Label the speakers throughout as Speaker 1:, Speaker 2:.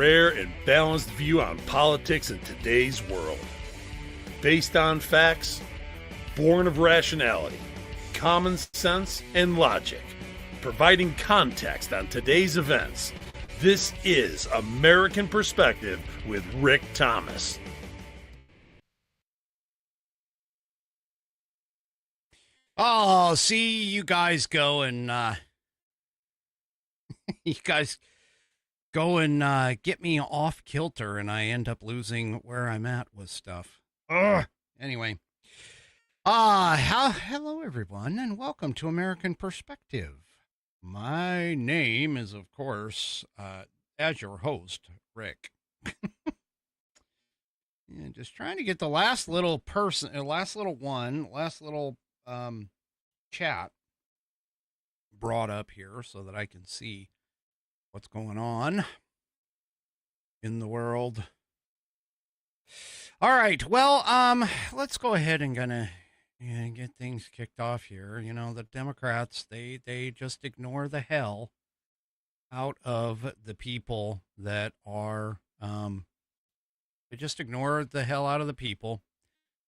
Speaker 1: rare and balanced view on politics in today's world. Based on facts, born of rationality, common sense, and logic, providing context on today's events. This is American Perspective with Rick Thomas.
Speaker 2: Oh, see, you guys go and get me off kilter, and I end up losing where I'm at with stuff. Ugh. Anyway, hello everyone, and welcome to American Perspective. My name is, of course, as your host, Rick. Yeah, just trying to get the last little chat brought up here so that I can see what's going on in the world. All right, well, let's go ahead and get things kicked off here. You know, the Democrats, they just ignore the hell out of the people that are, they just ignore the hell out of the people.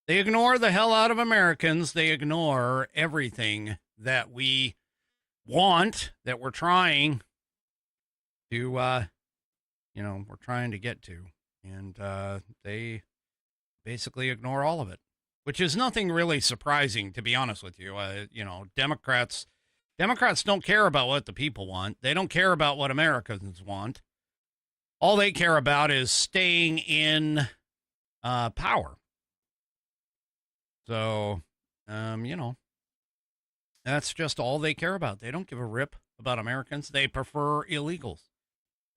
Speaker 2: They ignore the hell out of Americans. They ignore everything that we want, that we're trying to, we're trying to get to. And they basically ignore all of it, which is nothing really surprising, to be honest with you. Democrats don't care about what the people want. They don't care about what Americans want. All they care about is staying in power. So, that's just all they care about. They don't give a rip about Americans. They prefer illegals.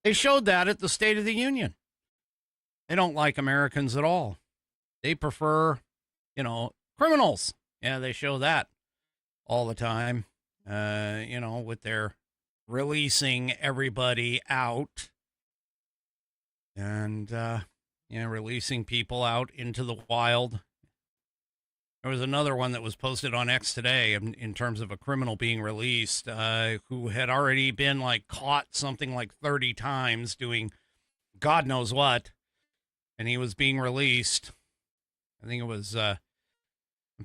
Speaker 2: They showed that at the State of the Union. They don't like Americans at all. They prefer, criminals. Yeah, they show that all the time, with their releasing everybody out and, releasing people out into the wild. There was another one that was posted on X today in terms of a criminal being released who had already been caught something like 30 times doing God knows what. And he was being released. I think it was, I'm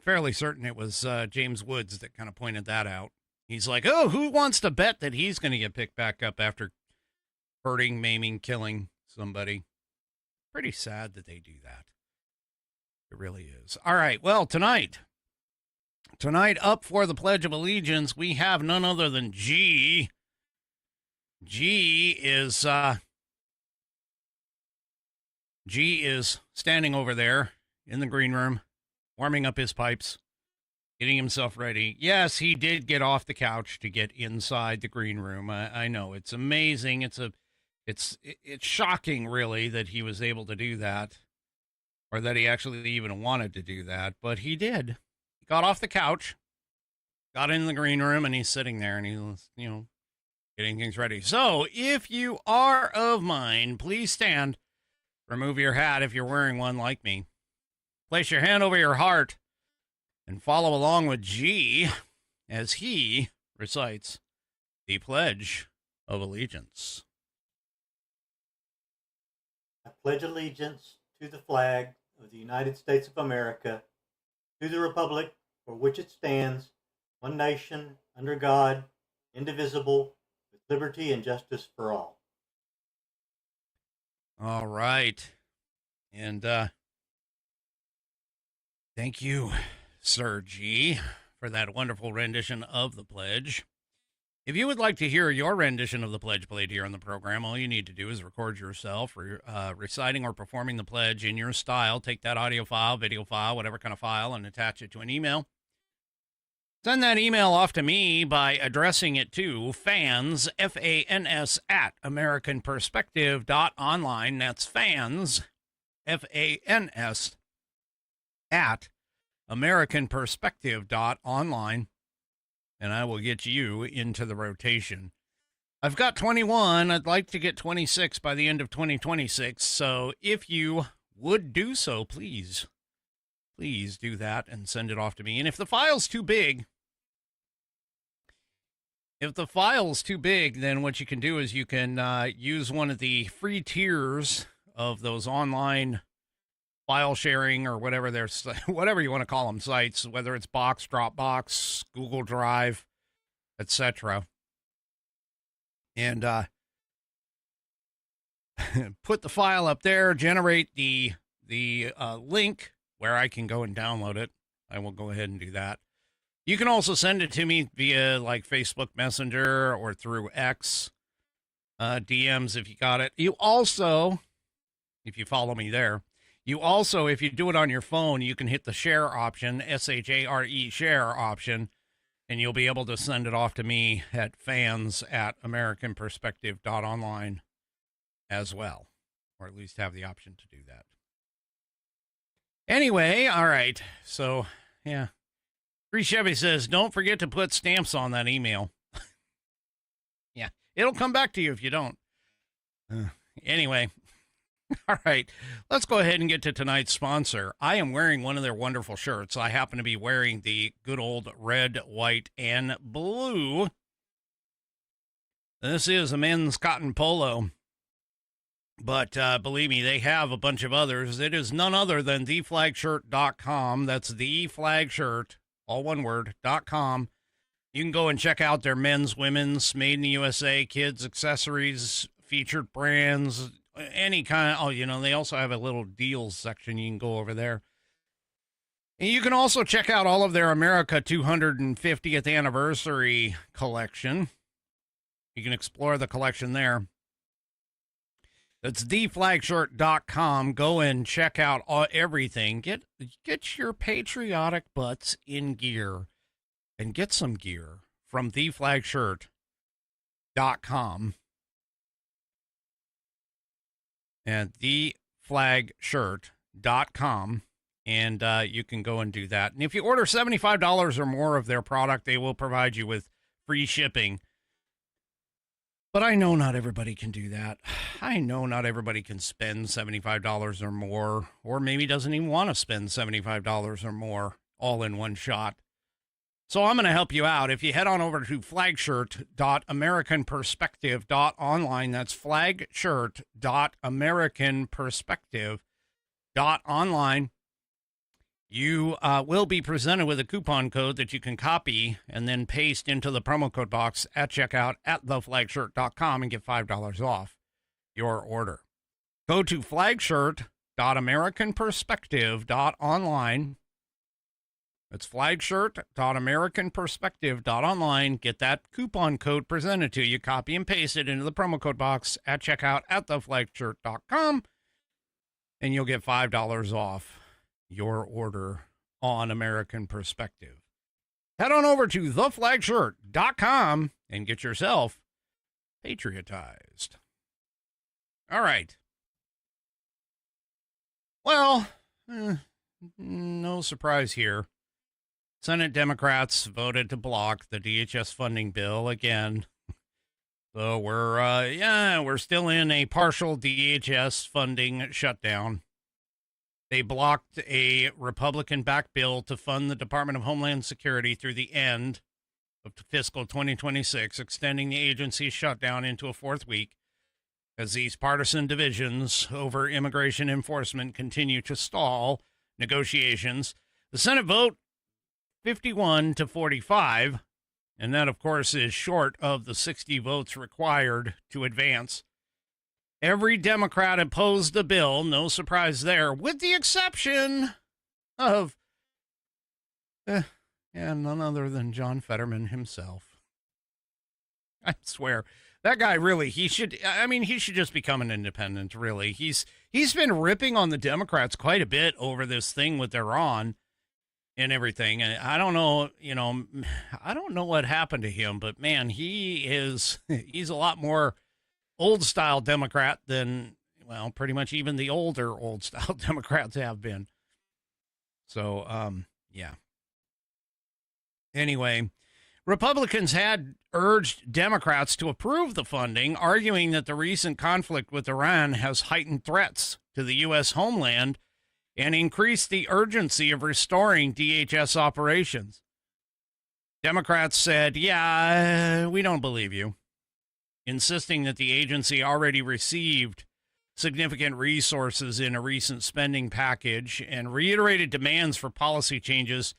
Speaker 2: fairly certain it was James Woods that kind of pointed that out. He's like, oh, who wants to bet that he's going to get picked back up after hurting, maiming, killing somebody? Pretty sad that they do that. It really is. All right. Well, tonight up for the Pledge of Allegiance, we have none other than G. G is standing over there in the green room, warming up his pipes, getting himself ready. Yes, he did get off the couch to get inside the green room. I know, it's amazing. It's shocking, really, that he was able to do that, or that he actually even wanted to do that, but he did. He got off the couch, got in the green room, and he's sitting there, and he's, getting things ready. So, if you are of mind, please stand. Remove your hat if you're wearing one like me. Place your hand over your heart and follow along with G as he recites the Pledge of Allegiance.
Speaker 3: I pledge allegiance to the flag of the United States of America, to the republic for which it stands, one nation, under God, indivisible, with liberty and justice for all.
Speaker 2: All right. And thank you, Sir G, for that wonderful rendition of the pledge. If you would like to hear your rendition of the pledge played here on the program, all you need to do is record yourself reciting or performing the pledge in your style. Take that audio file, video file, whatever kind of file, and attach it to an email. Send that email off to me by addressing it to fans, F-A-N-S, at AmericanPerspective.online. That's fans, F-A-N-S, at AmericanPerspective.online. And I will get you into the rotation. I've got 21. I'd like to get 26 by the end of 2026. So if you would do so, please do that and send it off to me. And if the file's too big, If the file's too big, then what you can do is you can use one of the free tiers of those online file sharing or whatever whatever you want to call them sites, whether it's Box, Dropbox, Google Drive, etc. And put the file up there, generate the link where I can go and download it. I will go ahead and do that. You can also send it to me via like Facebook Messenger or through X DMs if you got it. You also, if you follow me there, you also, if you do it on your phone, you can hit the share option, SHARE share option, and you'll be able to send it off to me at fans@americanperspective.online as well, or at least have the option to do that. Anyway, all right. So, yeah. Free Chevy says, don't forget to put stamps on that email. Yeah, it'll come back to you if you don't. Anyway, all right, let's go ahead and get to tonight's sponsor. I am wearing one of their wonderful shirts. I happen to be wearing the good old red, white, and blue. This is a men's cotton polo. But believe me, they have a bunch of others. It is none other than theflagshirt.com. That's theflagshirt, all one word, .com. You can go and check out their men's, women's, made in the USA, kids, accessories, featured brands, any kind. Oh, you know, they also have a little deals section. You can go over there. And you can also check out all of their America 250th anniversary collection. You can explore the collection there. That's theflagshirt.com. Go and check out everything. Get your patriotic butts in gear and get some gear from theflagshirt.com. And theflagshirt.com. And you can go and do that. And if you order $75 or more of their product, they will provide you with free shipping. But I know not everybody can do that. I know not everybody can spend $75 or more, or maybe doesn't even want to spend $75 or more all in one shot. So I'm going to help you out. If you head on over to flagshirt.americanperspective.online, that's flagshirt.americanperspective.online. You will be presented with a coupon code that you can copy and then paste into the promo code box at checkout at theflagshirt.com and get $5 off your order. Go to flagshirt.americanperspective.online. That's flagshirt.americanperspective.online. Get that coupon code presented to you. Copy and paste it into the promo code box at checkout at theflagshirt.com, and you'll get $5 off your order on American Perspective. Head on over to theflagshirt.com and get yourself patriotized. All right. Well, no surprise here. Senate Democrats voted to block the DHS funding bill again. So we're still in a partial DHS funding shutdown. They blocked a Republican-backed bill to fund the Department of Homeland Security through the end of fiscal 2026, extending the agency's shutdown into a fourth week as these partisan divisions over immigration enforcement continue to stall negotiations. The Senate vote 51-45, and that, of course, is short of the 60 votes required to advance. Every Democrat opposed the bill, no surprise there, with the exception of none other than John Fetterman himself. I swear, that guy really, he should just become an independent, really. He's been ripping on the Democrats quite a bit over this thing with Iran and everything. And I don't know what happened to him, but man, he's a lot more old style Democrat than, well, pretty much even the older old style Democrats have been. So, yeah. Anyway, Republicans had urged Democrats to approve the funding, arguing that the recent conflict with Iran has heightened threats to the U.S. homeland and increased the urgency of restoring DHS operations. Democrats said, yeah, we don't believe you, insisting that the agency already received significant resources in a recent spending package and reiterated demands for policy changes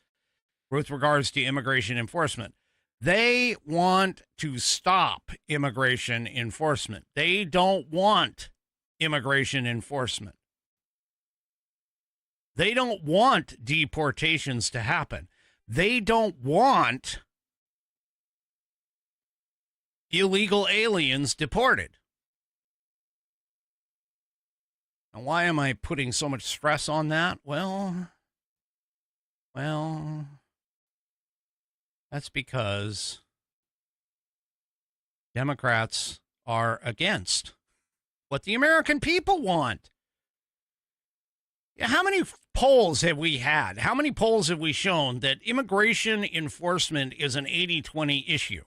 Speaker 2: with regards to immigration enforcement. They want to stop immigration enforcement. They don't want immigration enforcement. They don't want deportations to happen. They don't want illegal aliens deported. Now, why am I putting so much stress on that? Well, that's because Democrats are against what the American people want. How many polls have we had? How many polls have we shown that immigration enforcement is an 80-20 issue?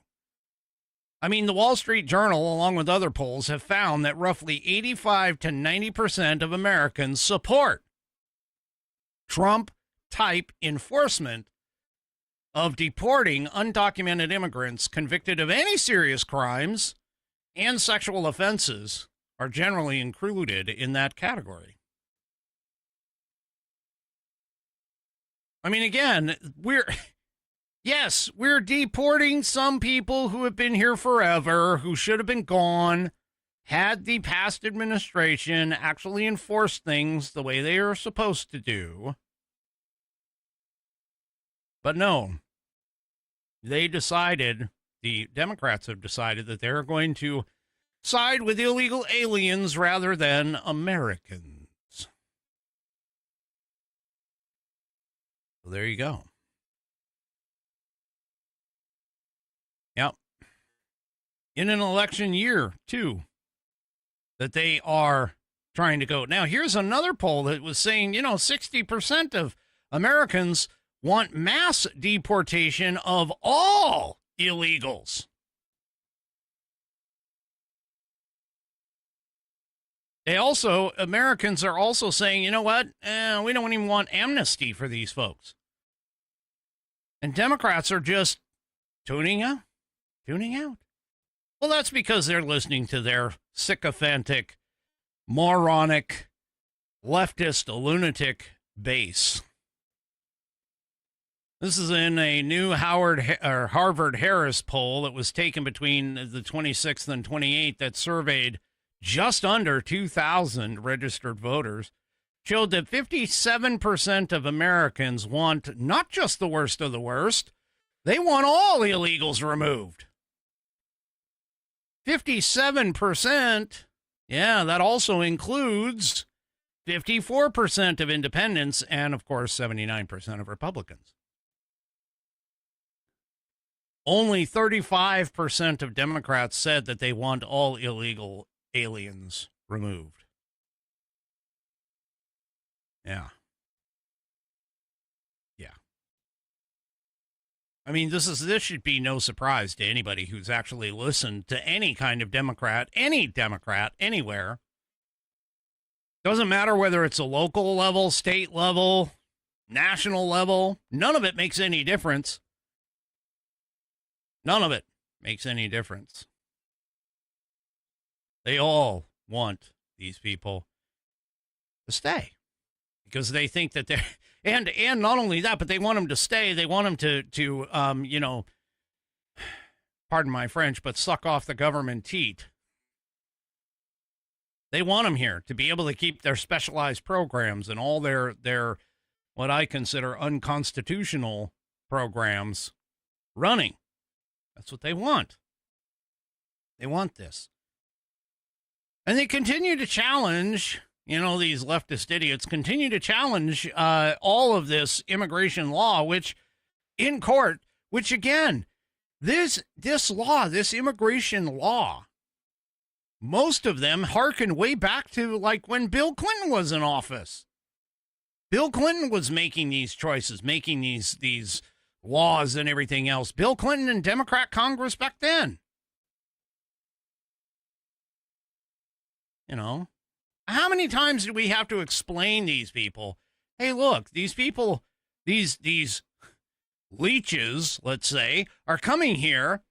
Speaker 2: I mean, the Wall Street Journal, along with other polls, have found that roughly 85 to 90% of Americans support Trump-type enforcement of deporting undocumented immigrants convicted of any serious crimes and sexual offenses are generally included in that category. I mean, again, we're deporting some people who have been here forever, who should have been gone, had the past administration actually enforced things the way they are supposed to do. But no, the Democrats have decided that they're going to side with illegal aliens rather than Americans. So there you go. Yep. In an election year, too, that they are trying to go. Now, here's another poll that was saying, 60% of Americans want mass deportation of all illegals. Americans are also saying, you know what? We don't even want amnesty for these folks. And Democrats are just tuning out. Well, that's because they're listening to their sycophantic, moronic, leftist, lunatic base. This is in a new Harvard-Harris poll that was taken between the 26th and 28th that surveyed just under 2,000 registered voters, showed that 57% of Americans want not just the worst of the worst, they want all illegals removed. 57%, yeah, that also includes 54% of independents and, of course, 79% of Republicans. Only 35% of Democrats said that they want all illegal aliens removed. Yeah. I mean, this should be no surprise to anybody who's actually listened to any kind of Democrat, anywhere. Doesn't matter whether it's a local level, state level, national level. None of it makes any difference. None of it makes any difference. They all want these people to stay because they think that they're, and not only that, but they want them to stay. They want them to pardon my French, but suck off the government teat. They want them here to be able to keep their specialized programs and all their what I consider unconstitutional programs running. That's what they want. They want this. And they continue to challenge, these leftist idiots continue to challenge all of this immigration law, which in court, which again, this law, this immigration law, most of them harken way back to like when Bill Clinton was in office. Bill Clinton was making these choices, making these laws and everything else. Bill Clinton and Democrat Congress back then. How many times do we have to explain these people? Hey, look, these people, these leeches, let's say, are coming here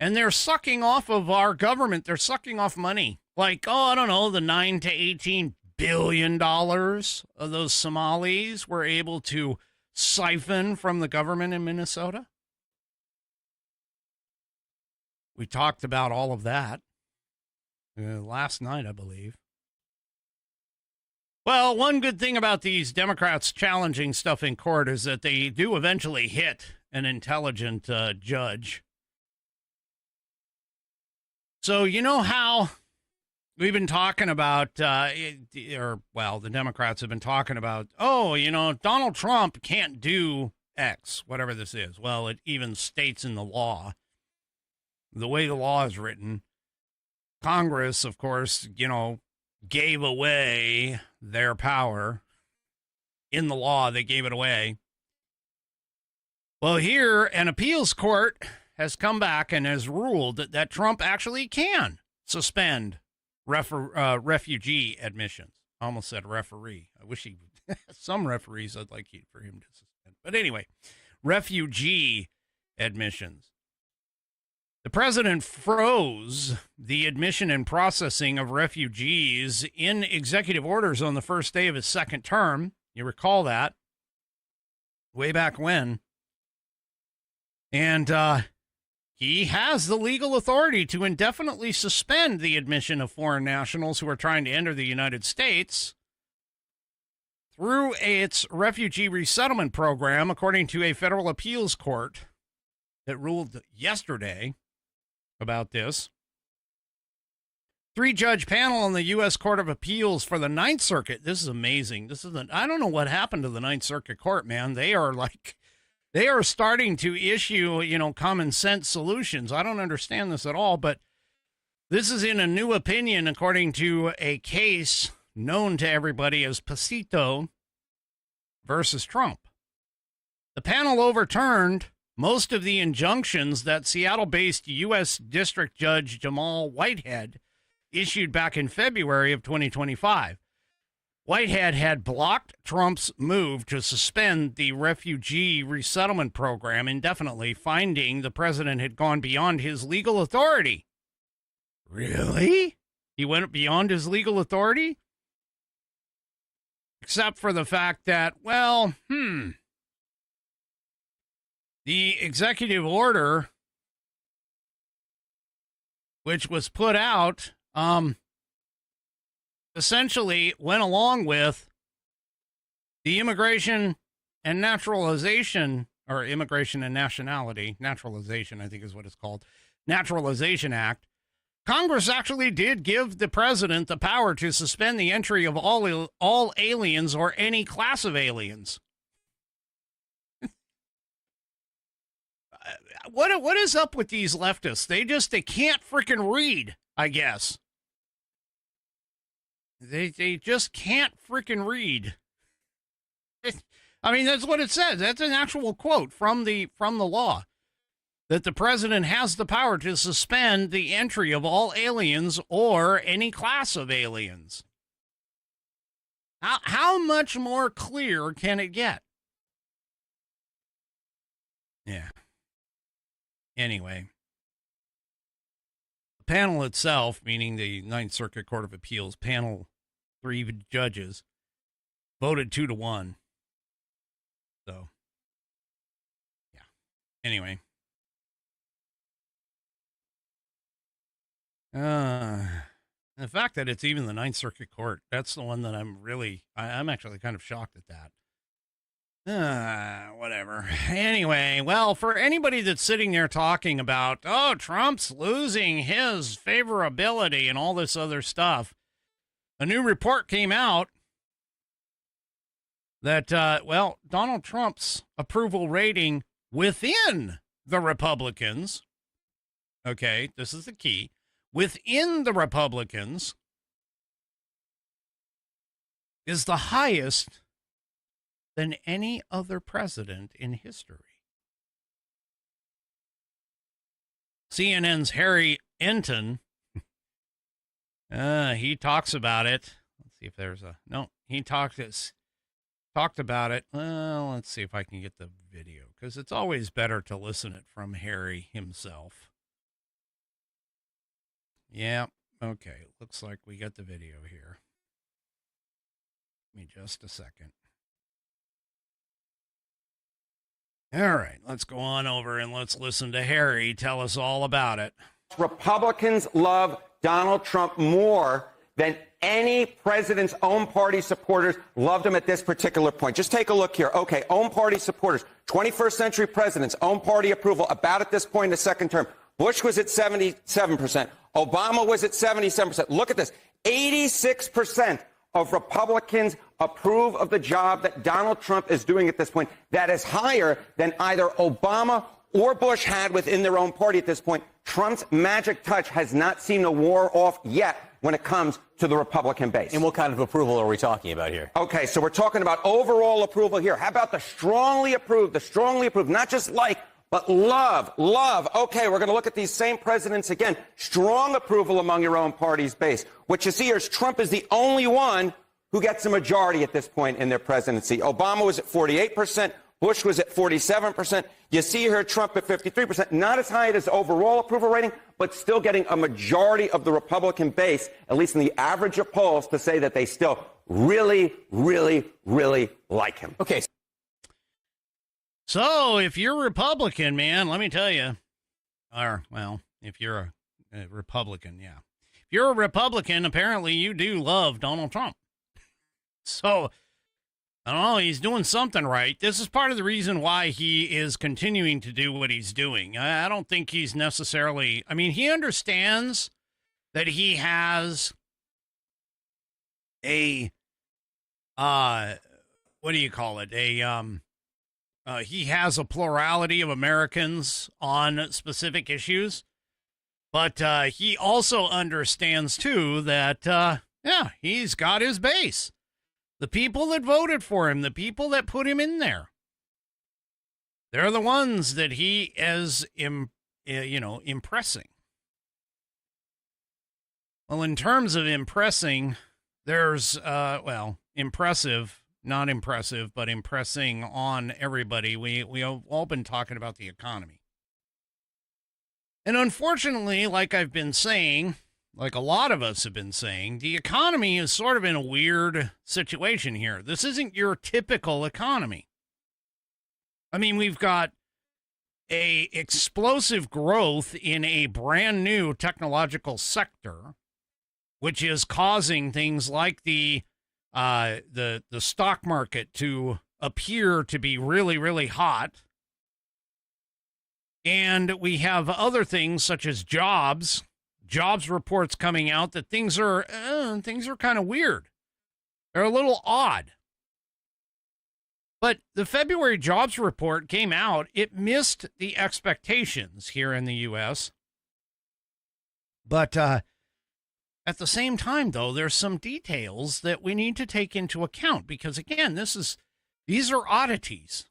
Speaker 2: and they're sucking off of our government. They're sucking off money. Like, I don't know, the $9 to $18 billion of those Somalis were able to siphon from the government in Minnesota. We talked about all of that last night, I believe. Well, one good thing about these Democrats challenging stuff in court is that they do eventually hit an intelligent judge. So you know how we've been talking about, the Democrats have been talking about, Donald Trump can't do X, whatever this is. Well, it even states in the law, the way the law is written, Congress, of course, gave away their power. In the law, they gave it away. Well, here, an appeals court has come back and has ruled that Trump actually can suspend refugee admissions. I almost said referee. I wish he some referees I'd like for him to suspend. But anyway, refugee admissions. The president froze the admission and processing of refugees in executive orders on the first day of his second term. You recall that way back when. And he has the legal authority to indefinitely suspend the admission of foreign nationals who are trying to enter the United States through its refugee resettlement program, according to a federal appeals court that ruled yesterday about this. 3-judge panel on the U.S. Court of Appeals for the Ninth Circuit. This is amazing. I don't know what happened to the Ninth Circuit Court, man. They are starting to issue, common sense solutions. I don't understand this at all, but this is in a new opinion, according to a case known to everybody as Pasito versus Trump. The panel overturned most of the injunctions that Seattle-based U.S. District Judge Jamal Whitehead issued back in February of 2025. Whitehead had blocked Trump's move to suspend the refugee resettlement program indefinitely, finding the president had gone beyond his legal authority. Really? He went beyond his legal authority? Except for the fact that, the executive order, which was put out, essentially went along with the Immigration and Naturalization, or Immigration and Nationality, Naturalization, I think is what it's called, Naturalization Act. Congress actually did give the president the power to suspend the entry of all aliens or any class of aliens. What is up with these leftists? They can't freaking read, I guess. They just can't freaking read. That's what it says. That's an actual quote from the law, that the president has the power to suspend the entry of all aliens or any class of aliens. How much more clear can it get? Yeah. Anyway, the panel itself, meaning the Ninth Circuit Court of Appeals panel, 3 judges, voted 2-1. So, yeah. Anyway. The fact that it's even the Ninth Circuit Court, that's the one that I'm actually kind of shocked at that. Whatever. Anyway, well, for anybody that's sitting there talking about, Trump's losing his favorability and all this other stuff, a new report came out that, Donald Trump's approval rating within the Republicans, okay, this is the key, within the Republicans is the highest than any other president in history. CNN's Harry Enton, he talks about it. Let's see if there's he talks this. talked about it. Well, let's see if I can get the video, because it's always better to listen it from Harry himself. Yeah, okay. Looks like we got the video here. Give me just a second. All right, let's go on over and let's listen to Harry tell us all about it.
Speaker 4: Republicans love Donald Trump more than any president's own party supporters loved him at this particular point. Just take a look here. Okay, own party supporters, 21st century presidents, own party approval about at this point in the second term. Bush was at 77%. Obama was at 77%. Look at this. 86% of Republicans approve of the job that Donald Trump is doing at this point. That is higher than either Obama or Bush had within their own party at this point. Trump's magic touch has not seen a war off yet when it comes to the Republican base.
Speaker 5: And what kind of approval are we talking about here?
Speaker 4: Okay, so we're talking about overall approval here. How about the strongly approved, not just like, but love. Okay, we're going to look at these same presidents again. Strong approval among your own party's base. What you see here is Trump is the only one who gets a majority at this point in their presidency. Obama was at 48%. Bush was at 47%. You see here Trump at 53%. Not as high as his overall approval rating, but still getting a majority of the Republican base, at least in the average of polls, to say that they still really, really, really like him.
Speaker 5: Okay.
Speaker 2: So if you're Republican, man, let me tell you, or, well, if you're a Republican, yeah. If you're a Republican, apparently you do love Donald Trump. So, I don't know, he's doing something right. This is part of the reason why he is continuing to do what he's doing. I don't think he's necessarily, I mean, he understands that he has a, what do you call it? He has a plurality of Americans on specific issues, but he also understands, too, that, yeah, he's got his base. The people that voted for him, the people that put him in there, they're the ones that he is, impressing. Well, in terms of impressing, there's, impressive, not impressive, but impressing on everybody. We have all been talking about the economy. And unfortunately, like I've been saying, like a lot of us have been saying, the economy is sort of in a weird situation here. This isn't your typical economy. I mean, we've got a explosive growth in a brand new technological sector, which is causing things like the stock market to appear to be really, really hot. And we have other things such as jobs reports coming out that things are kind of weird. They're a little odd. But the February jobs report came out. It missed the expectations here in the U.S. But at the same time, though, there's some details that we need to take into account because, again, these are oddities.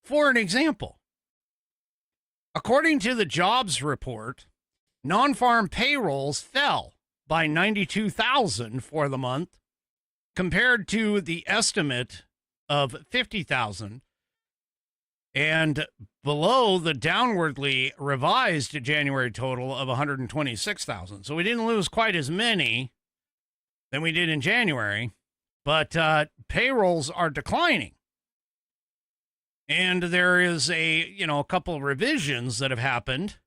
Speaker 2: For an example, according to the jobs report, non-farm payrolls fell by 92,000 for the month compared to the estimate of 50,000 and below the downwardly revised January total of 126,000. So we didn't lose quite as many than we did in January, but payrolls are declining. And there is a couple of revisions that have happened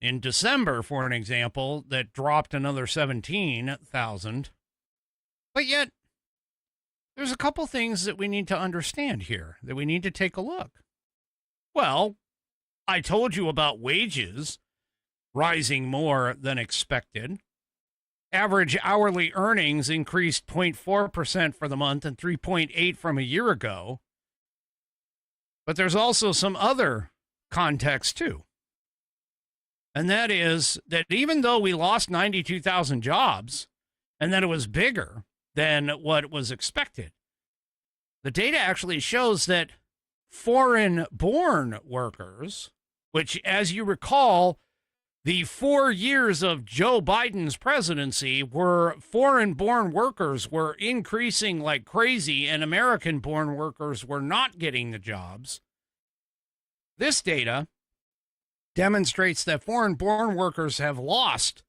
Speaker 2: in December, for an example, that dropped another 17,000. But yet, there's a couple things that we need to understand here, that we need to take a look. Well, I told you about wages rising more than expected. Average hourly earnings increased 0.4% for the month and 3.8% from a year ago. But there's also some other context, too. And that is that even though we lost 92,000 jobs and that it was bigger than what was expected, the data actually shows that foreign-born workers, which, as you recall, The 4 years of Joe Biden's presidency were foreign-born workers were increasing like crazy and American-born workers were not getting the jobs. This data demonstrates that foreign-born workers have lost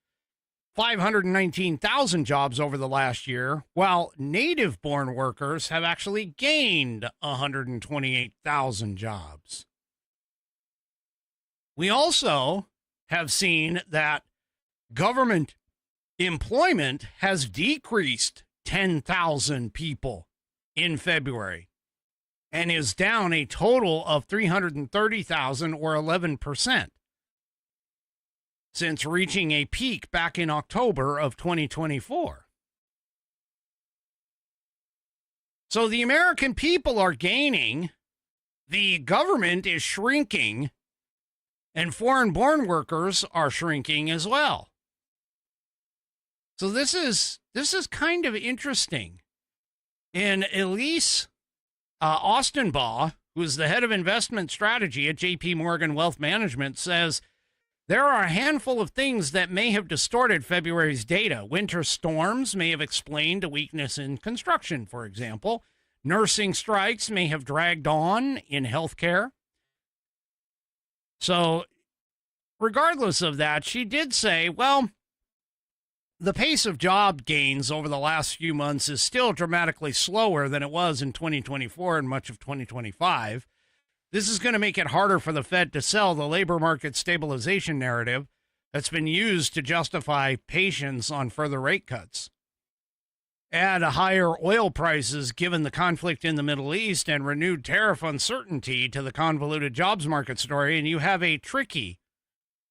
Speaker 2: 519,000 jobs over the last year, while native-born workers have actually gained 128,000 jobs. We also have seen that government employment has decreased 10,000 people in February and is down a total of 330,000 or 11% since reaching a peak back in October of 2024. So the American people are gaining, the government is shrinking, and foreign-born workers are shrinking as well. So this is kind of interesting. And Elise Austenbaugh, who is the head of investment strategy at JP Morgan Wealth Management, says there are a handful of things that may have distorted February's data. Winter storms may have explained a weakness in construction, for example. Nursing strikes may have dragged on in healthcare. So, regardless of that, she did say, well, the pace of job gains over the last few months is still dramatically slower than it was in 2024 and much of 2025. This is going to make it harder for the Fed to sell the labor market stabilization narrative that's been used to justify patience on further rate cuts. Add higher oil prices given the conflict in the Middle East and renewed tariff uncertainty to the convoluted jobs market story, and you have a tricky,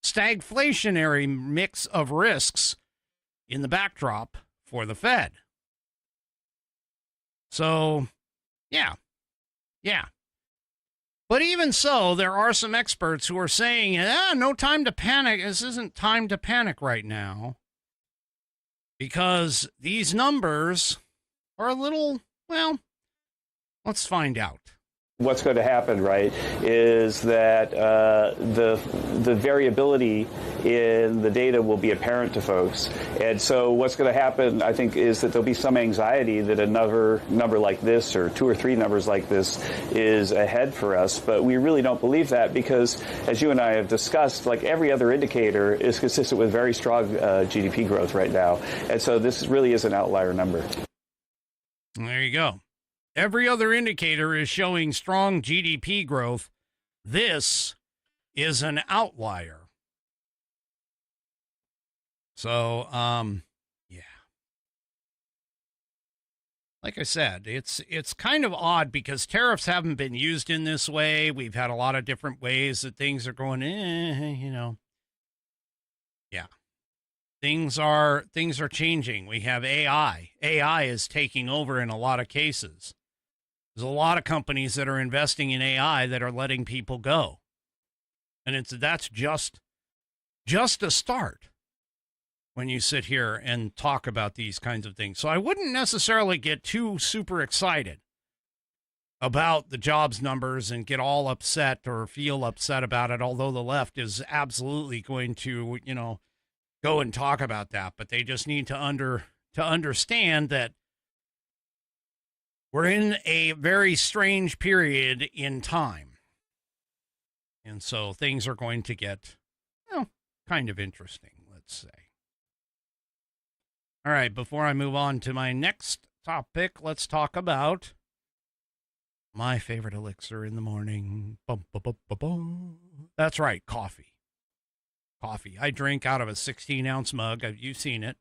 Speaker 2: stagflationary mix of risks in the backdrop for the Fed. So, yeah. But even so, there are some experts who are saying, no time to panic. This isn't time to panic right now. Because these numbers are a little, well, let's find out.
Speaker 6: What's going to happen, right, is that the variability in the data will be apparent to folks. And so what's going to happen, I think, is that there'll be some anxiety that another number like this or two or three numbers like this is ahead for us. But we really don't believe that because, as you and I have discussed, like every other indicator is consistent with very strong GDP growth right now. And so this really is an outlier number.
Speaker 2: There you go. Every other indicator is showing strong GDP growth. This is an outlier. So, yeah. Like I said, it's kind of odd because tariffs haven't been used in this way. We've had a lot of different ways that things are going, Yeah. Things are changing. We have AI. AI is taking over in a lot of cases. There's a lot of companies that are investing in AI that are letting people go. And that's just a start when you sit here and talk about these kinds of things. So I wouldn't necessarily get too super excited about the jobs numbers and get all upset or feel upset about it, although the left is absolutely going to, go and talk about that. But they just need to understand that we're in a very strange period in time. And so things are going to get, kind of interesting, let's say. All right, before I move on to my next topic, let's talk about my favorite elixir in the morning. Bum, bum, bum, bum, bum. That's right, coffee. Coffee. I drink out of a 16-ounce mug. You've seen it.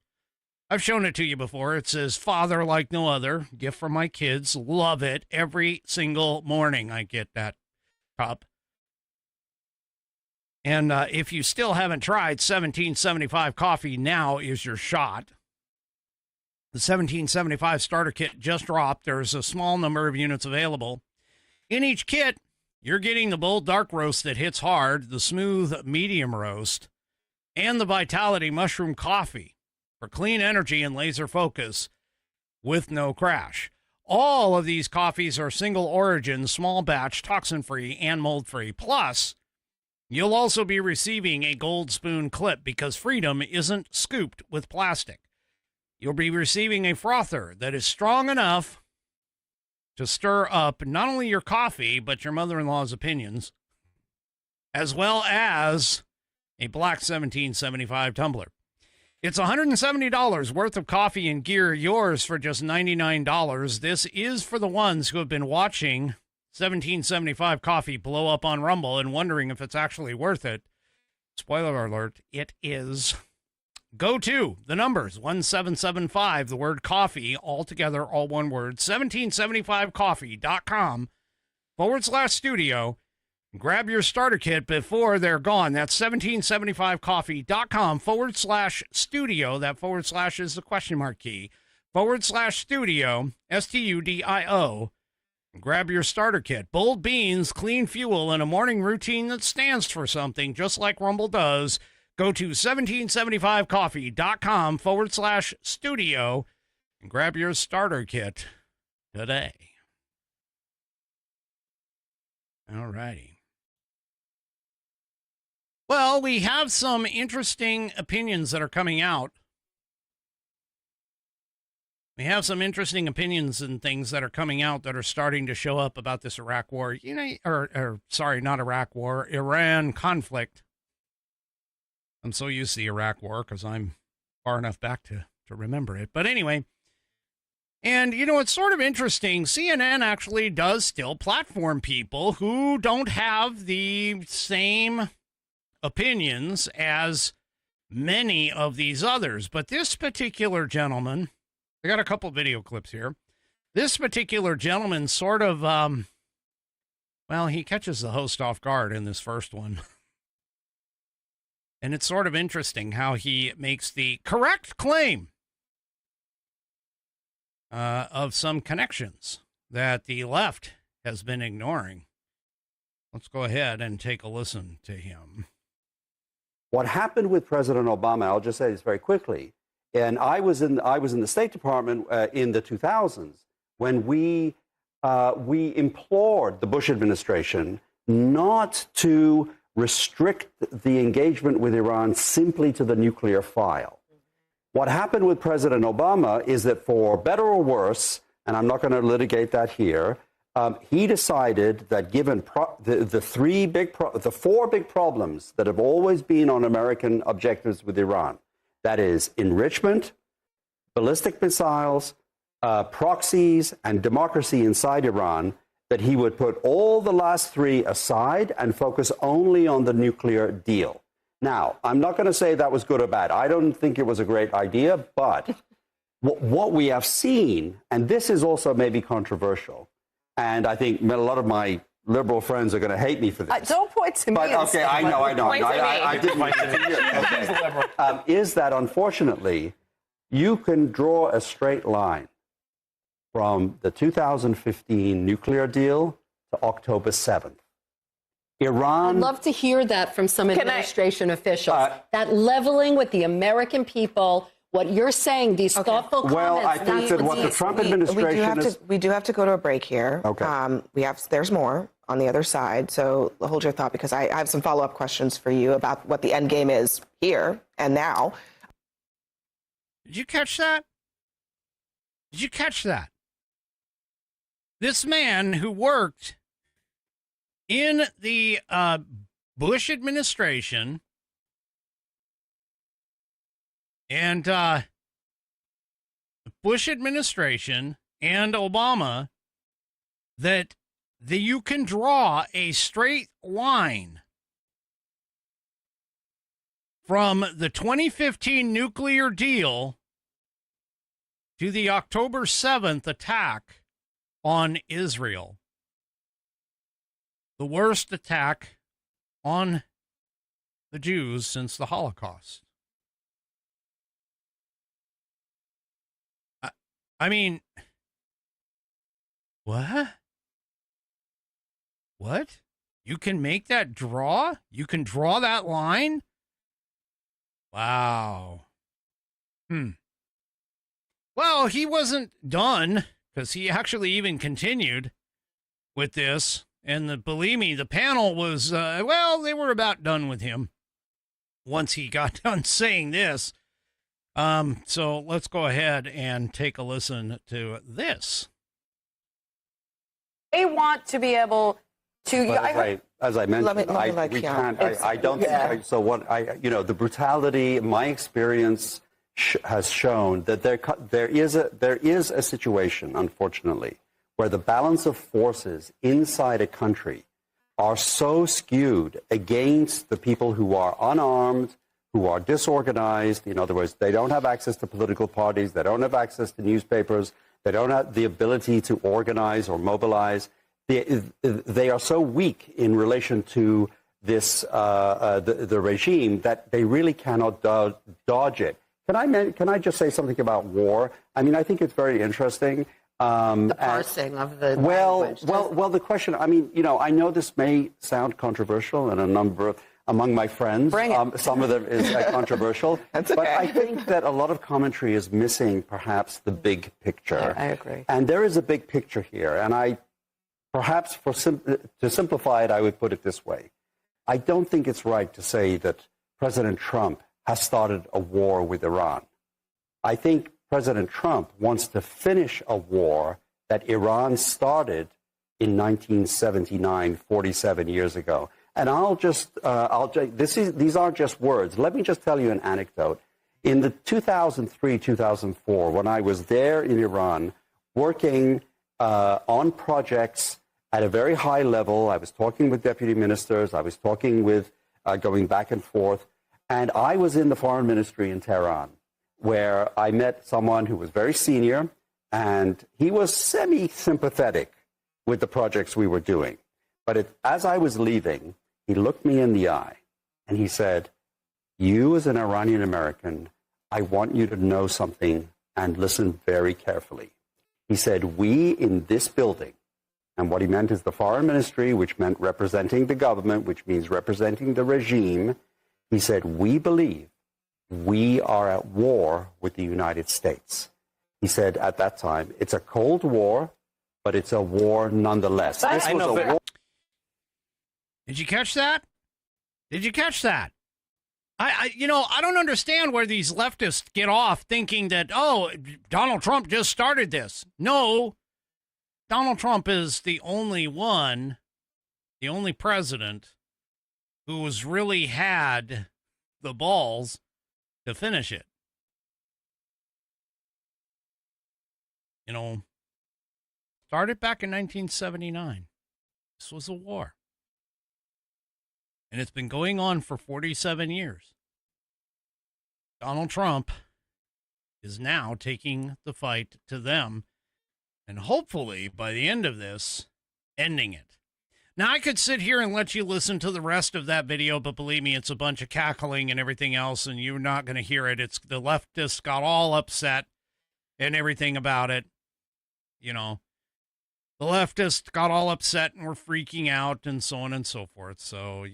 Speaker 2: I've shown it to you before. It says, Father like no other. Gift from my kids. Love it. Every single morning I get that cup. And if you still haven't tried 1775 coffee, now is your shot. The 1775 starter kit just dropped. There's a small number of units available. In each kit, you're getting the bold dark roast that hits hard, the smooth medium roast, and the Vitality mushroom coffee for clean energy and laser focus with no crash. All of these coffees are single origin, small batch, toxin-free, and mold-free. Plus, You'll also be receiving a gold spoon clip because freedom isn't scooped with plastic. You'll be receiving a frother that is strong enough to stir up not only your coffee, but your mother-in-law's opinions, as well as a black 1775 tumbler. It's $170 worth of coffee and gear, yours for just $99. This is for the ones who have been watching 1775 coffee blow up on Rumble and wondering if it's actually worth it. Spoiler alert, it is. Go to the numbers 1775, the word coffee, all together, all one word, 1775coffee.com/studio. Grab your starter kit before they're gone. That's 1775coffee.com/studio. That / is the question mark key. /studio, STUDIO. Grab your starter kit. Bold beans, clean fuel, and a morning routine that stands for something, just like Rumble does. Go to 1775coffee.com /studio and grab your starter kit today. All righty. Well, we have some interesting opinions that are coming out. We have some interesting opinions and things that are coming out that are starting to show up about this Iraq war, not Iraq war, Iran conflict. I'm so used to the Iraq war because I'm far enough back to remember it. But anyway, and it's sort of interesting. CNN actually does still platform people who don't have the same opinions as many of these others. But this particular gentleman, I got a couple video clips here. This particular gentleman sort of, he catches the host off guard in this first one. And it's sort of interesting how he makes the correct claim of some connections that the left has been ignoring. Let's go ahead and take a listen to him.
Speaker 7: What happened with President Obama, I'll just say this very quickly, and I was in the State Department in the 2000s when we implored the Bush administration not to restrict the engagement with Iran simply to the nuclear file. What happened with President Obama is that, for better or worse, and I'm not going to litigate that here, he decided that given the four big problems that have always been on American objectives with Iran, that is enrichment, ballistic missiles, proxies, and democracy inside Iran, that he would put all the last three aside and focus only on the nuclear deal. Now, I'm not going to say that was good or bad. I don't think it was a great idea, but what we have seen, and this is also maybe controversial, and I think a lot of my liberal friends are going to hate me for this.
Speaker 8: Don't point to me.
Speaker 7: But okay, I know. I didn't point to you. Is that, unfortunately, you can draw a straight line from the 2015 nuclear deal to October 7th. Iran...
Speaker 8: I'd love to hear that from some administration officials. That leveling with the American people, what you're saying, these thoughtful comments...
Speaker 7: Well, I think that what the Trump administration
Speaker 9: We do have to go to a break here.
Speaker 7: Okay.
Speaker 9: There's more on the other side, so hold your thought, because I have some follow-up questions for you about what the end game is here and now.
Speaker 2: Did you catch that? Did you catch that? This man who worked in the Bush administration and Obama, that you can draw a straight line from the 2015 nuclear deal to the October 7th attack on Israel. The worst attack on the Jews since the Holocaust. I mean, what? What? You can make that draw? You can draw that line? Wow. Well, he wasn't done, because he actually even continued with this believe me, the panel was, well, they were about done with him once he got done saying this. So let's go ahead and take a listen to this.
Speaker 10: They want to be able to.
Speaker 7: As I mentioned,
Speaker 10: we
Speaker 7: can't. I don't think so. The brutality. My experience has shown that there is a situation, unfortunately, where the balance of forces inside a country are so skewed against the people who are unarmed, who are disorganized. In other words, they don't have access to political parties. They don't have access to newspapers. They don't have the ability to organize or mobilize. They are so weak in relation to this the regime that they really cannot dodge it. Can I just say something about war? I mean, I think it's very interesting.
Speaker 8: The parsing of the language.
Speaker 7: Well, the question. I mean, I know this may sound controversial, and among my friends, some of them is controversial.
Speaker 9: That's okay.
Speaker 7: But I think that a lot of commentary is missing, perhaps, the big picture.
Speaker 9: I agree.
Speaker 7: And there is a big picture here, and perhaps to simplify it, I would put it this way. I don't think it's right to say that President Trump has started a war with Iran. I think President Trump wants to finish a war that Iran started in 1979, 47 years ago. And these aren't just words. Let me just tell you an anecdote. In the 2003, 2004, when I was there in Iran working on projects at a very high level, I was talking with deputy ministers, I was talking with, going back and forth, and I was in the foreign ministry in Tehran, where I met someone who was very senior, and he was semi-sympathetic with the projects we were doing. But as I was leaving, he looked me in the eye, and he said, "You as an Iranian American, I want you to know something and listen very carefully." He said, "We in this building," and what he meant is the foreign ministry, which meant representing the government, which means representing the regime. He said, "We believe we are at war with the United States." He said at that time, "It's a Cold War, but it's a war nonetheless."
Speaker 2: Did you catch that? Did you catch that? I don't understand where these leftists get off thinking that, Donald Trump just started this. No, Donald Trump is the only president who's really had the balls to finish it. Started back in 1979. This was a war. And it's been going on for 47 years. Donald Trump is now taking the fight to them, and hopefully, by the end of this, ending it. Now, I could sit here and let you listen to the rest of that video, but believe me, it's a bunch of cackling and everything else, and you're not going to hear it. It's the leftists got all upset and everything about it. The leftists got all upset and were freaking out and so on and so forth. So,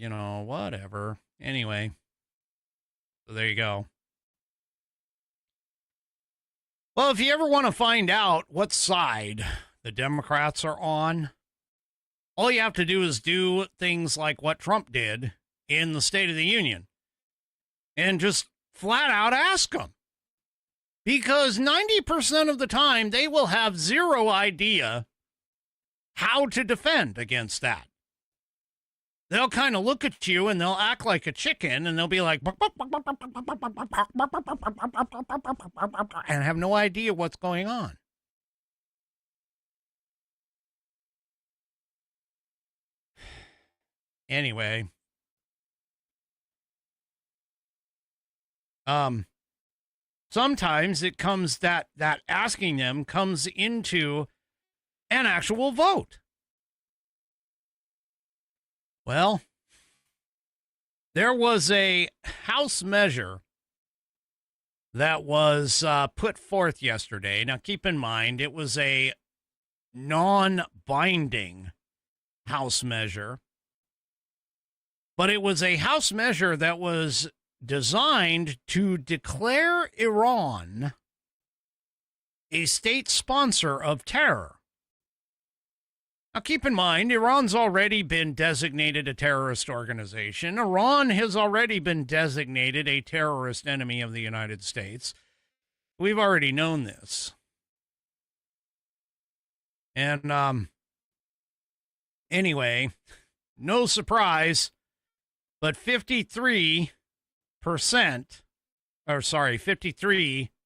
Speaker 2: whatever. Anyway, so there you go. Well, if you ever want to find out what side the Democrats are on, all you have to do is do things like what Trump did in the State of the Union and just flat out ask them. Because 90% of the time, they will have zero idea how to defend against that. They'll kind of look at you and they'll act like a chicken and they'll be like, and have no idea what's going on. Anyway, sometimes it comes that asking them comes into an actual vote. Well, there was a House measure that was put forth yesterday. Now, keep in mind, it was a non-binding House measure, but it was a House measure that was designed to declare Iran a state sponsor of terror. Now, keep in mind, Iran's already been designated a terrorist organization. Iran has already been designated a terrorist enemy of the United States. We've already known this. And, anyway, no surprise, but 53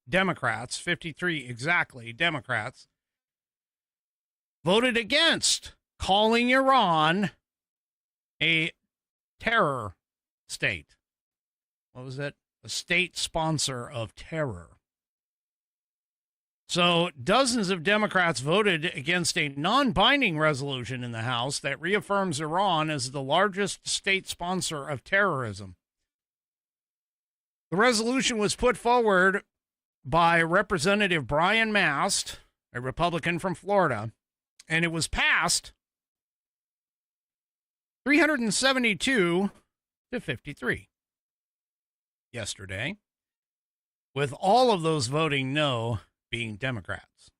Speaker 2: Democrats, 53 exactly Democrats, voted against calling Iran a terror state. What was it? A state sponsor of terror. So dozens of Democrats voted against a non-binding resolution in the House that reaffirms Iran as the largest state sponsor of terrorism. The resolution was put forward by Representative Brian Mast, a Republican from Florida, and it was passed 372 to 53 yesterday, with all of those voting no being Democrats.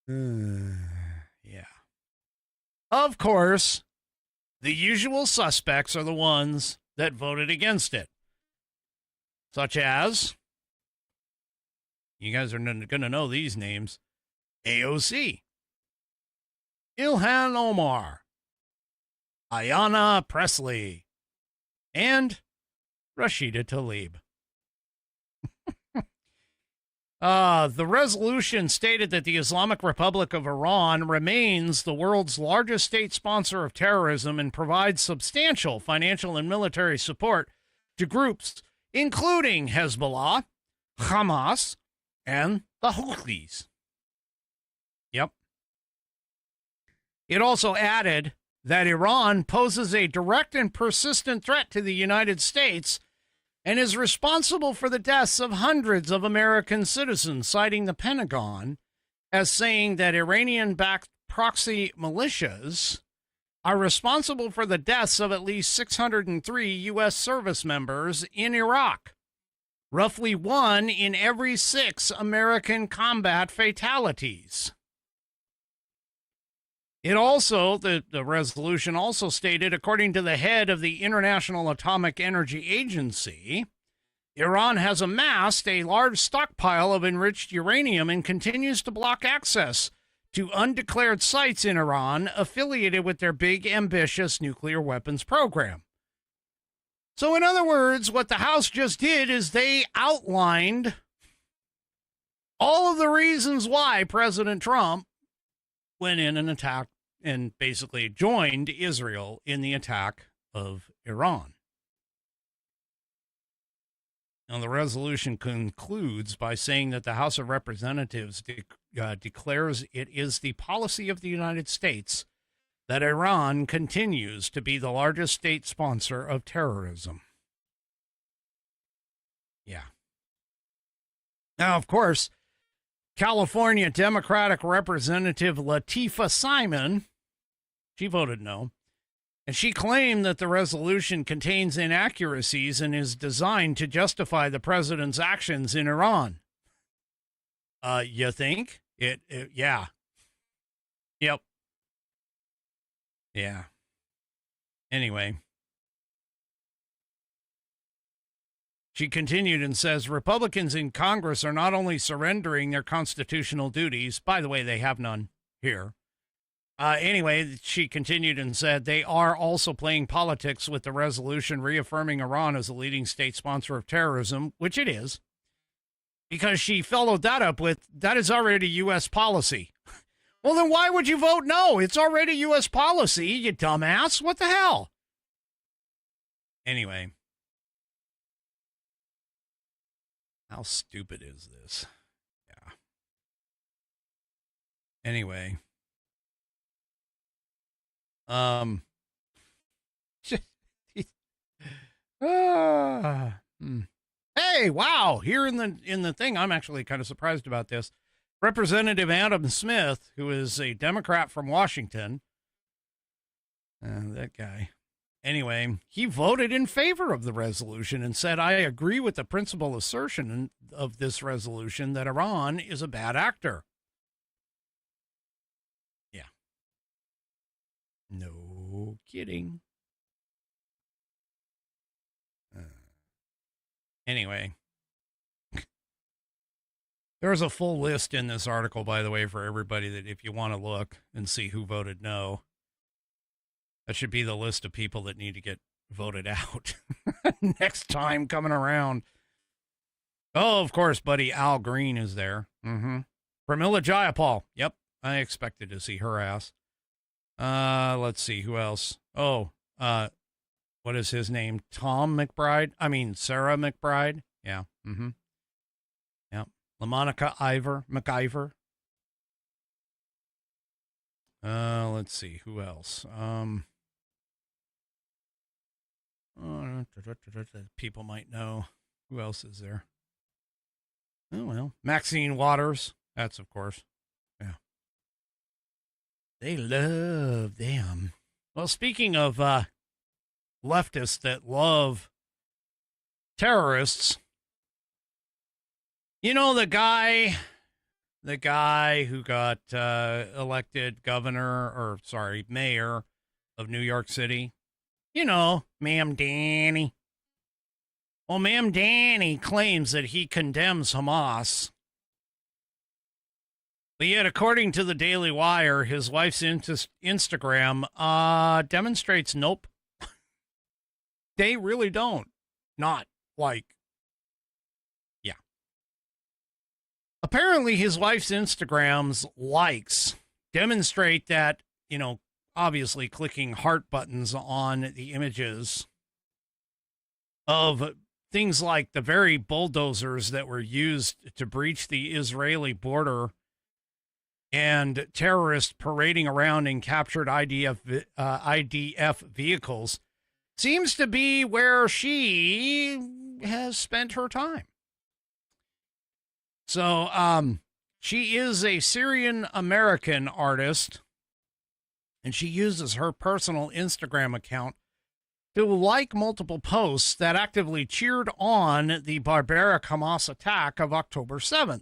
Speaker 2: Yeah. Of course, the usual suspects are the ones that voted against it, such as, you guys are going to know these names, AOC, Ilhan Omar, Ayanna Pressley, and Rashida Tlaib. The resolution stated that the Islamic Republic of Iran remains the world's largest state sponsor of terrorism and provides substantial financial and military support to groups including Hezbollah, Hamas, and the Houthis. Yep. It also added that Iran poses a direct and persistent threat to the United States and is responsible for the deaths of hundreds of American citizens, citing the Pentagon as saying that Iranian-backed proxy militias are responsible for the deaths of at least 603 U.S. service members in Iraq, roughly 1 in every 6 American combat fatalities. It also, the resolution also stated, according to the head of the International Atomic Energy Agency, Iran has amassed a large stockpile of enriched uranium and continues to block access to undeclared sites in Iran affiliated with their big, ambitious nuclear weapons program. So, in other words, what the House just did is they outlined all of the reasons why President Trump went in and attacked and basically joined Israel in the attack of Iran. Now, the resolution concludes by saying that the House of Representatives declares it is the policy of the United States that Iran continues to be the largest state sponsor of terrorism. Yeah. Now, of course, California Democratic Representative Latifah Simon, she voted no, and she claimed that the resolution contains inaccuracies and is designed to justify the president's actions in Iran. You think? Yeah. Yep. Yeah. Anyway. She continued and says, Republicans in Congress are not only surrendering their constitutional duties, by the way, they have none here. Anyway, she continued and said, they are also playing politics with the resolution reaffirming Iran as a leading state sponsor of terrorism, which it is, because she followed that up with, that is already U.S. policy. Well, then why would you vote no? It's already U.S. policy, you dumbass. What the hell? Anyway. How stupid is this? Yeah. Anyway. Hey, wow. Here in the thing, I'm actually kind of surprised about this. Representative Adam Smith, who is a Democrat from Washington. That guy. Anyway, he voted in favor of the resolution and said, I agree with the principal assertion of this resolution that Iran is a bad actor. No kidding. Anyway, there's a full list in this article, by the way, for everybody that if you want to look and see who voted no, that should be the list of people that need to get voted out next time coming around. Oh, of course, buddy Al Green is there. Pramila Jayapal. Yep, I expected to see her ass. Let's see, who else? Oh, what is his name? Tom McBride? I mean, Sarah McBride? Yeah. Yep. LaMonica McIver. Let's see, who else? People might know. Who else is there? Oh, well. Maxine Waters. That's, of course. Yeah. They love them. Well, speaking of leftists that love terrorists, you know the guy who got elected mayor of New York City? You know, Ma'am Danny. Well, Ma'am Danny claims that he condemns Hamas. But yet, according to the Daily Wire, his wife's Instagram demonstrates nope. They really don't. Not like, yeah. Apparently, his wife's Instagram's likes demonstrate that, you know, obviously clicking heart buttons on the images of things like the very bulldozers that were used to breach the Israeli border and terrorists parading around in captured IDF vehicles seems to be where she has spent her time. So, she is a Syrian-American artist, and she uses her personal Instagram account to like multiple posts that actively cheered on the barbaric Hamas attack of October 7th.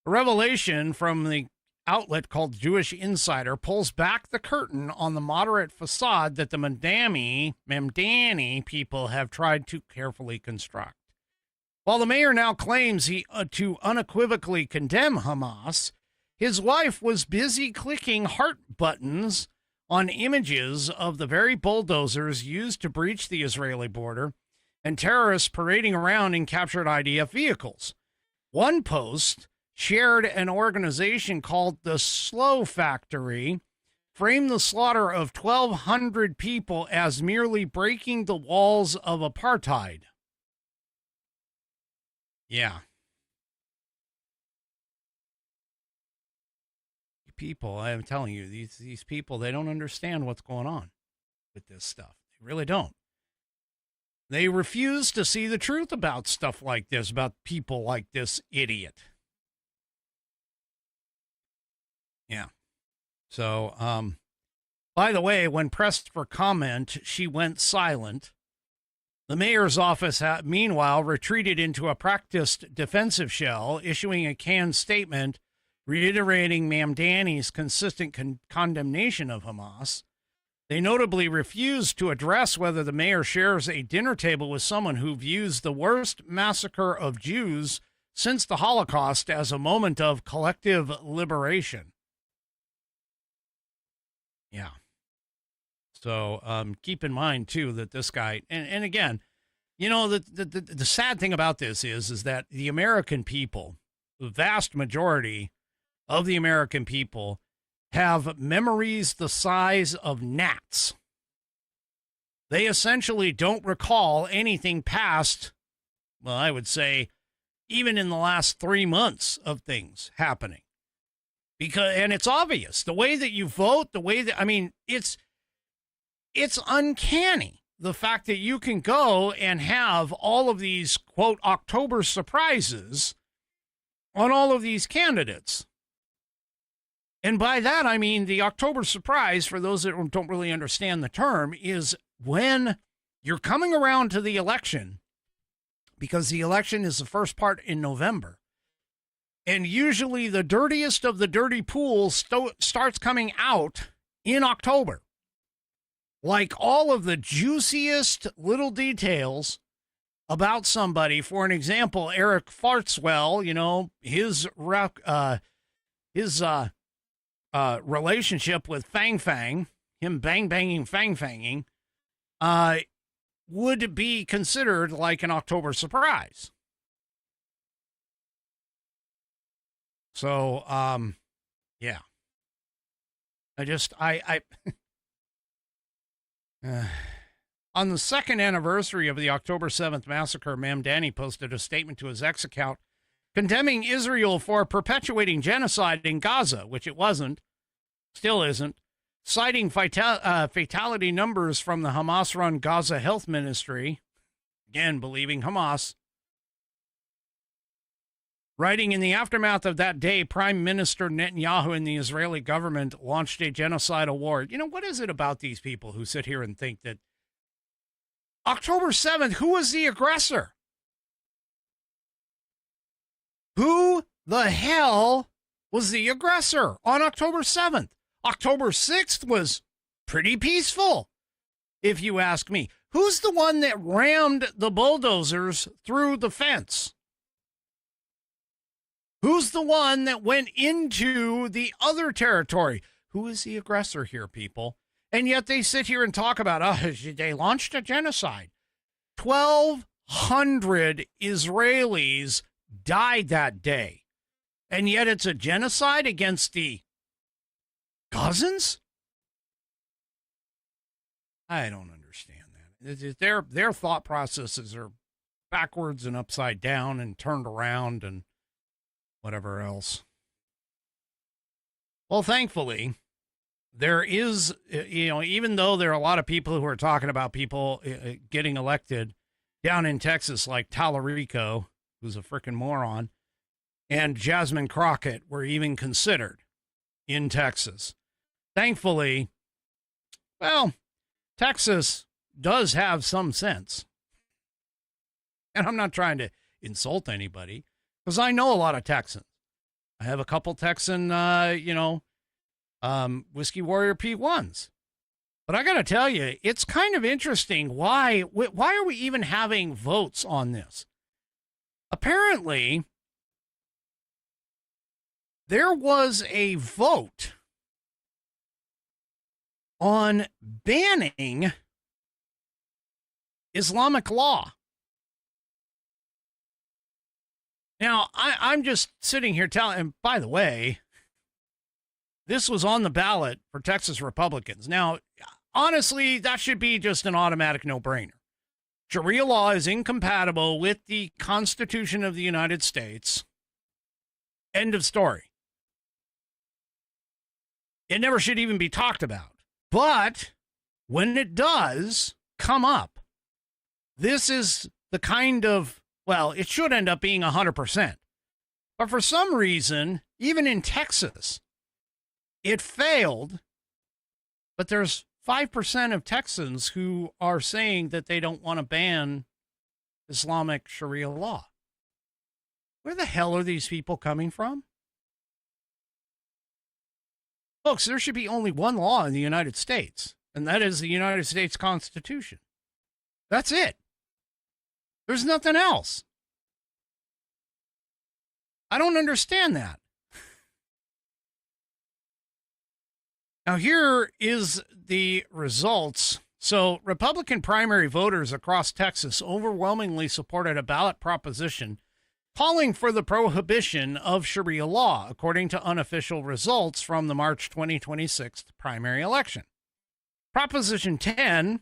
Speaker 2: A revelation from the outlet called Jewish Insider pulls back the curtain on the moderate facade that the Mamdani people have tried to carefully construct. While the mayor now claims to unequivocally condemn Hamas, his wife was busy clicking heart buttons on images of the very bulldozers used to breach the Israeli border and terrorists parading around in captured IDF vehicles. One post shared an organization called the Slow Factory, framed the slaughter of 1,200 people as merely breaking the walls of apartheid. Yeah. People, I am telling you, these people, they don't understand what's going on with this stuff. They really don't. They refuse to see the truth about stuff like this, about people like this idiot. Yeah. So, by the way, when pressed for comment, she went silent. The mayor's office, meanwhile, retreated into a practiced defensive shell, issuing a canned statement reiterating Mamdani's consistent condemnation of Hamas. They notably refused to address whether the mayor shares a dinner table with someone who views the worst massacre of Jews since the Holocaust as a moment of collective liberation. Yeah. So keep in mind, too, that this guy, and again, you know, the sad thing about this is that the American people, the vast majority of the American people, have memories the size of gnats. They essentially don't recall anything past, well, I would say, even in the last 3 months of things happening. And it's obvious. The way that you vote, the way that, I mean, it's uncanny. The fact that you can go and have all of these, quote, October surprises on all of these candidates. And by that, I mean the October surprise, for those that don't really understand the term, is when you're coming around to the election, because the election is the first part in November. And usually the dirtiest of the dirty pools starts coming out in October. Like all of the juiciest little details about somebody. For an example, Eric Fartswell, you know, his relationship with Fang Fang, him banging Fang Fanging, would be considered like an October surprise. So, yeah. On the second anniversary of the October 7th massacre, Mamdani posted a statement to his X account condemning Israel for perpetuating genocide in Gaza, which it wasn't, still isn't, citing fatality numbers from the Hamas-run Gaza Health Ministry, again believing Hamas. Writing, in the aftermath of that day, Prime Minister Netanyahu and the Israeli government launched a genocide award. You know, what is it about these people who sit here and think that October 7th, who was the aggressor? Who the hell was the aggressor on October 7th? October 6th was pretty peaceful, if you ask me. Who's the one that rammed the bulldozers through the fence? Who's the one that went into the other territory? Who is the aggressor here, people? And yet they sit here and talk about, they launched a genocide. 1,200 Israelis died that day. And yet it's a genocide against the Gazans? I don't understand that. Their thought processes are backwards and upside down and turned around and whatever else. Well, thankfully, there is, even though there are a lot of people who are talking about people getting elected down in Texas, like Tallarico, who's a freaking moron, and Jasmine Crockett were even considered in Texas. Thankfully, well, Texas does have some sense. And I'm not trying to insult anybody, because I know a lot of Texans. I have a couple Texan, Whiskey Warrior P1s. But I got to tell you, it's kind of interesting. Why are we even having votes on this? Apparently, there was a vote on banning Islamic law. Now, I'm just sitting here telling, and by the way, this was on the ballot for Texas Republicans. Now, honestly, that should be just an automatic no-brainer. Sharia law is incompatible with the Constitution of the United States. End of story. It never should even be talked about. But when it does come up, this is the kind of, well, it should end up being 100%. But for some reason, even in Texas, it failed. But there's 5% of Texans who are saying that they don't want to ban Islamic Sharia law. Where the hell are these people coming from? Folks, there should be only one law in the United States, and that is the United States Constitution. That's it. There's nothing else. I don't understand that. Now, here is the results. So, Republican primary voters across Texas overwhelmingly supported a ballot proposition calling for the prohibition of Sharia law, according to unofficial results from the March 2026 primary election. Proposition 10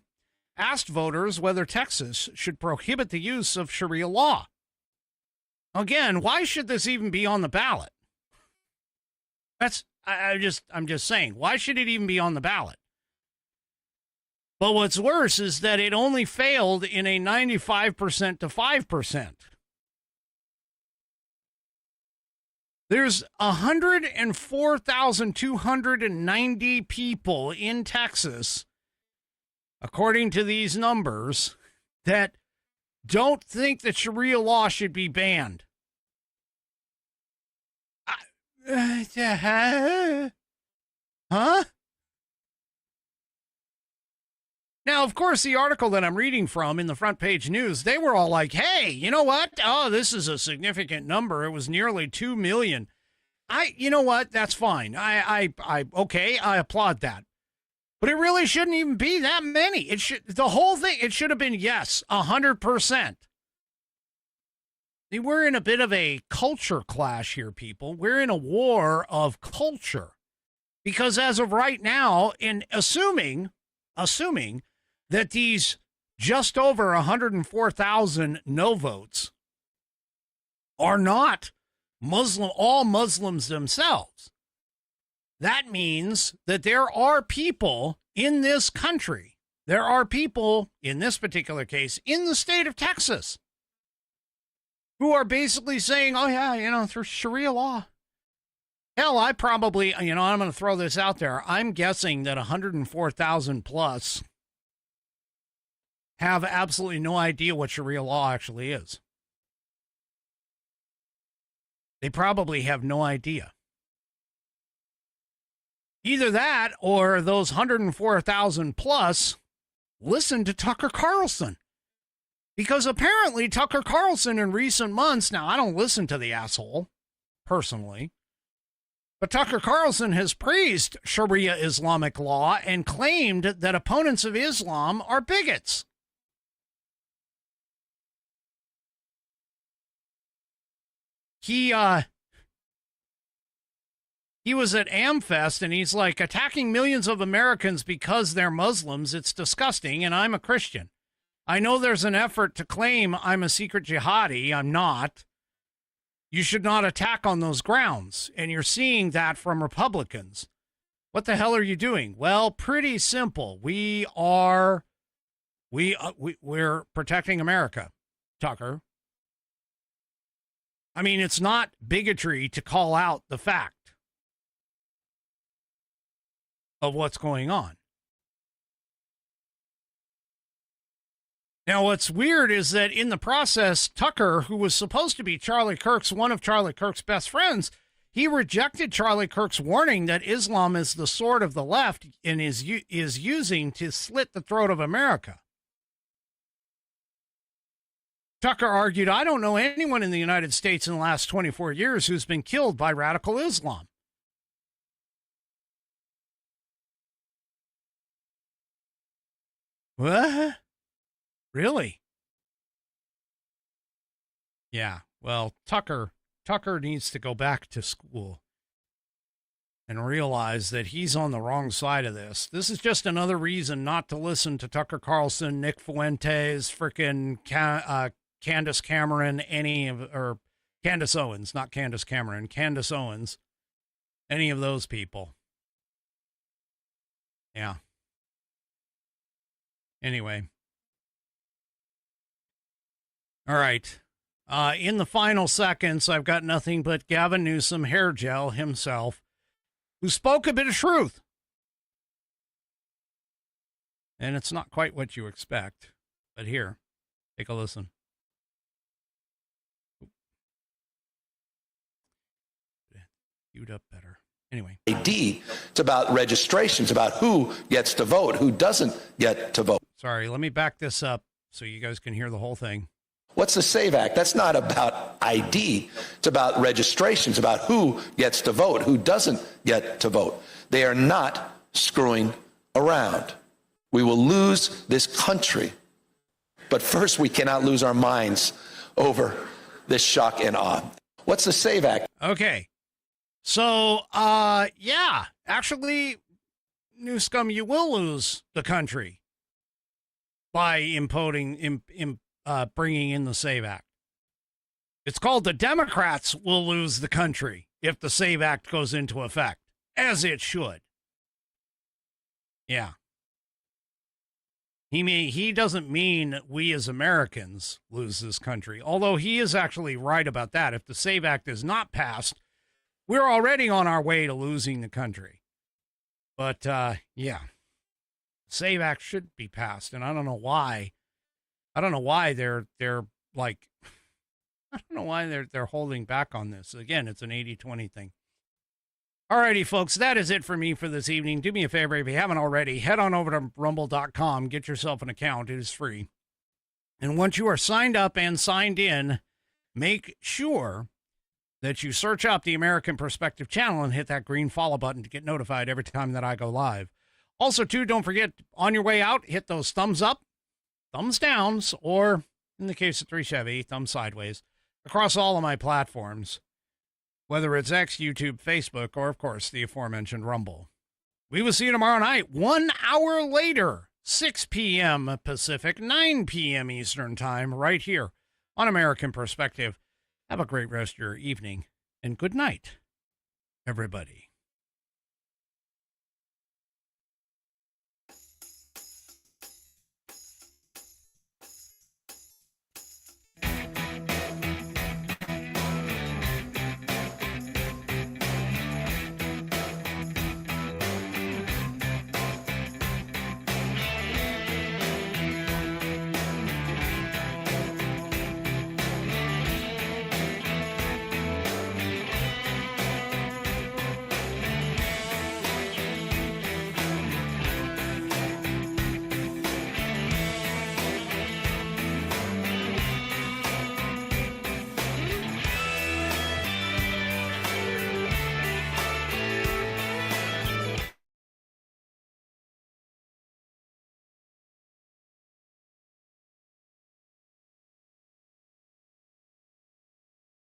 Speaker 2: asked voters whether Texas should prohibit the use of Sharia law. Again, why should this even be on the ballot? I'm just saying, why should it even be on the ballot? But what's worse is that it only failed in a 95% to 5%. There's 104,290 people in Texas, according to these numbers, that don't think that Sharia law should be banned. Huh? Now, of course, the article that I'm reading from in the front page news, they were all like, hey, you know what? Oh, this is a significant number. It was nearly 2 million. You know what? That's fine. Okay, I applaud that. But it really shouldn't even be that many. The whole thing, it should have been, yes, 100%. We're in a bit of a culture clash here, people. We're in a war of culture. Because as of right now, in assuming that these just over 104,000 no votes are not all Muslims themselves, that means that there are people in this country, there are people, in this particular case, in the state of Texas, who are basically saying, oh, yeah, through Sharia law. Hell, I probably, I'm going to throw this out there. I'm guessing that 104,000 plus have absolutely no idea what Sharia law actually is. They probably have no idea. Either that or those 104,000 plus listen to Tucker Carlson. Because apparently Tucker Carlson in recent months, now I don't listen to the asshole personally, but Tucker Carlson has praised Sharia Islamic law and claimed that opponents of Islam are bigots. He was at AmFest and he's like, attacking millions of Americans because they're Muslims, it's disgusting, and I'm a Christian. I know there's an effort to claim I'm a secret jihadi. I'm not. You should not attack on those grounds. And you're seeing that from Republicans. What the hell are you doing? Well, pretty simple. We're protecting America, Tucker. I mean, it's not bigotry to call out the fact of what's going on. Now, what's weird is that in the process, Tucker, who was supposed to be one of Charlie Kirk's best friends, he rejected Charlie Kirk's warning that Islam is the sword of the left and is using to slit the throat of America. Tucker argued, I don't know anyone in the United States in the last 24 years who's been killed by radical Islam. What? Really? Yeah, well, Tucker needs to go back to school and realize that he's on the wrong side of this. This is just another reason not to listen to Tucker Carlson, Nick Fuentes, frickin' Candace Cameron, or Candace Owens, not Candace Cameron, Candace Owens, any of those people. Yeah. Anyway. All right. In the final seconds, I've got nothing but Gavin Newsom, hair gel himself, who spoke a bit of truth. And it's not quite what you expect. But here, take a listen. Queued up better. Anyway.
Speaker 11: It's about registration. It's about who gets to vote, who doesn't get to vote.
Speaker 2: Sorry, let me back this up so you guys can hear the whole thing.
Speaker 11: What's the SAVE Act? That's not about ID. It's about registration. It's about who gets to vote, who doesn't get to vote. They are not screwing around. We will lose this country. But first, we cannot lose our minds over this shock and awe. What's the SAVE Act?
Speaker 2: Okay. So, yeah, actually, New Scum, you will lose the country by bringing in the SAVE Act. It's called the Democrats will lose the country if the SAVE Act goes into effect, as it should. Yeah. He doesn't mean we as Americans lose this country, although he is actually right about that. If the SAVE Act is not passed, we're already on our way to losing the country. But, yeah, SAVE Act should be passed, and I don't know why. I don't know why they're like, I don't know why they're holding back on this. Again, it's an 80-20 thing. Alrighty, folks, that is it for me for this evening. Do me a favor, if you haven't already, head on over to rumble.com, get yourself an account. It is free. And once you are signed up and signed in, make sure that you search up the American Perspective channel and hit that green follow button to get notified every time that I go live. Also, too, don't forget, on your way out, hit those thumbs up, thumbs downs, or, in the case of 3 Chevy, thumbs sideways, across all of my platforms, whether it's X, YouTube, Facebook, or, of course, the aforementioned Rumble. We will see you tomorrow night, 1 hour later, 6 p.m. Pacific, 9 p.m. Eastern Time, right here on American Perspective. Have a great rest of your evening, and good night, everybody.